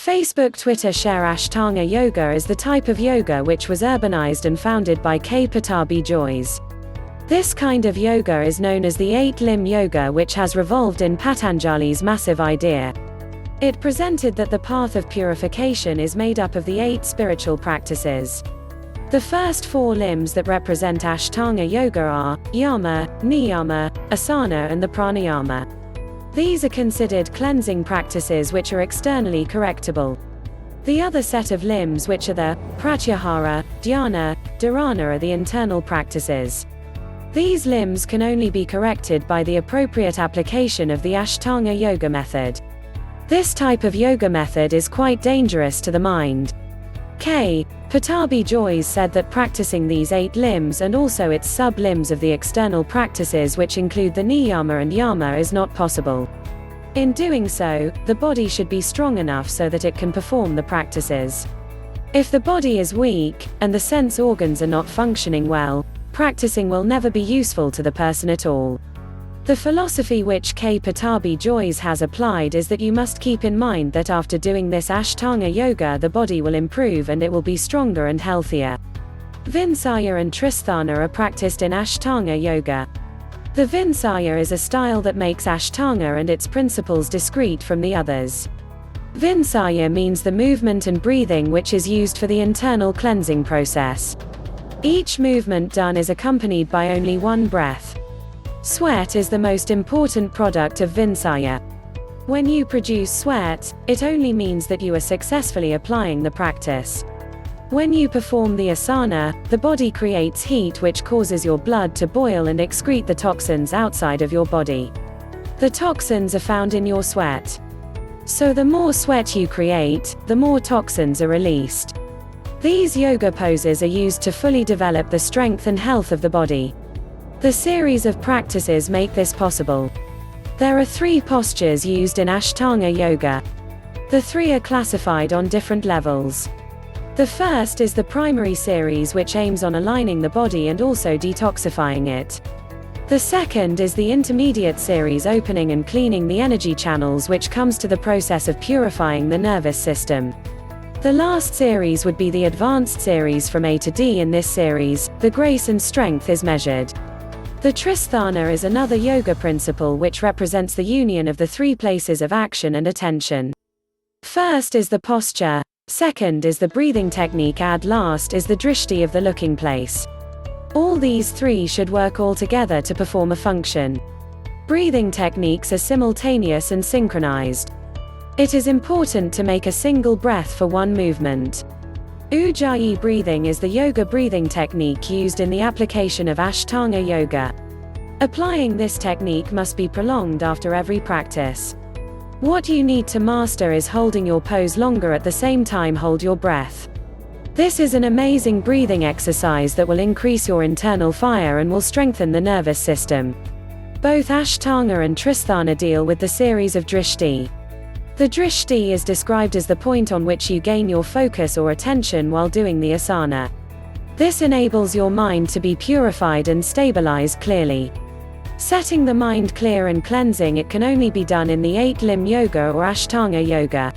Facebook Twitter share ashtanga yoga is the type of yoga which was urbanized and founded by K. Pattabhi Jois. This kind of yoga is known as the 8-limb yoga, which has revolved in Patanjali's massive idea. It presented that the path of purification is made up of the 8 spiritual practices. The first 4 limbs that represent ashtanga yoga are yama, niyama, asana and the pranayama. These are considered cleansing practices which are externally correctable. The other set of limbs, which are the pratyahara, dhyana, dharana, are the internal practices. These limbs can only be corrected by the appropriate application of the ashtanga yoga method. This type of yoga method is quite dangerous to the mind. K. Pattabhi Jois said that practicing these 8 limbs and also its sub-limbs of the external practices, which include the niyama and yama, is not possible. In doing so, the body should be strong enough so that it can perform the practices. If the body is weak, and the sense organs are not functioning well, practicing will never be useful to the person at all. The philosophy which K. Pattabhi Jois has applied is that you must keep in mind that after doing this ashtanga yoga, the body will improve and it will be stronger and healthier. Vinyasa and Tristana are practiced in ashtanga yoga. The Vinyasa is a style that makes ashtanga and its principles discrete from the others. Vinyasa means the movement and breathing which is used for the internal cleansing process. Each movement done is accompanied by only one breath. Sweat is the most important product of Vinyasa. When you produce sweat, it only means that you are successfully applying the practice. When you perform the asana, the body creates heat which causes your blood to boil and excrete the toxins outside of your body. The toxins are found in your sweat. So the more sweat you create, the more toxins are released. These yoga poses are used to fully develop the strength and health of the body. The series of practices make this possible. There are 3 postures used in ashtanga yoga. The 3 are classified on different levels. The first is the primary series, which aims on aligning the body and also detoxifying it. The second is the intermediate series, opening and cleaning the energy channels, which comes to the process of purifying the nervous system. The last series would be the advanced series from A to D. In this series, the grace and strength is measured. The Tristana is another yoga principle which represents the union of the 3 places of action and attention. First is the posture, second is the breathing technique, and last is the drishti of the looking place. All these 3 should work all together to perform a function. Breathing techniques are simultaneous and synchronized. It is important to make a single breath for one movement. Ujjayi breathing is the yoga breathing technique used in the application of ashtanga yoga. Applying this technique must be prolonged after every practice. What you need to master is holding your pose longer, at the same time hold your breath. This is an amazing breathing exercise that will increase your internal fire and will strengthen the nervous system. Both ashtanga and tristana deal with the series of drishti. The drishti is described as the point on which you gain your focus or attention while doing the asana. This enables your mind to be purified and stabilized clearly. Setting the mind clear and cleansing, it can only be done in the 8-limb yoga or ashtanga yoga.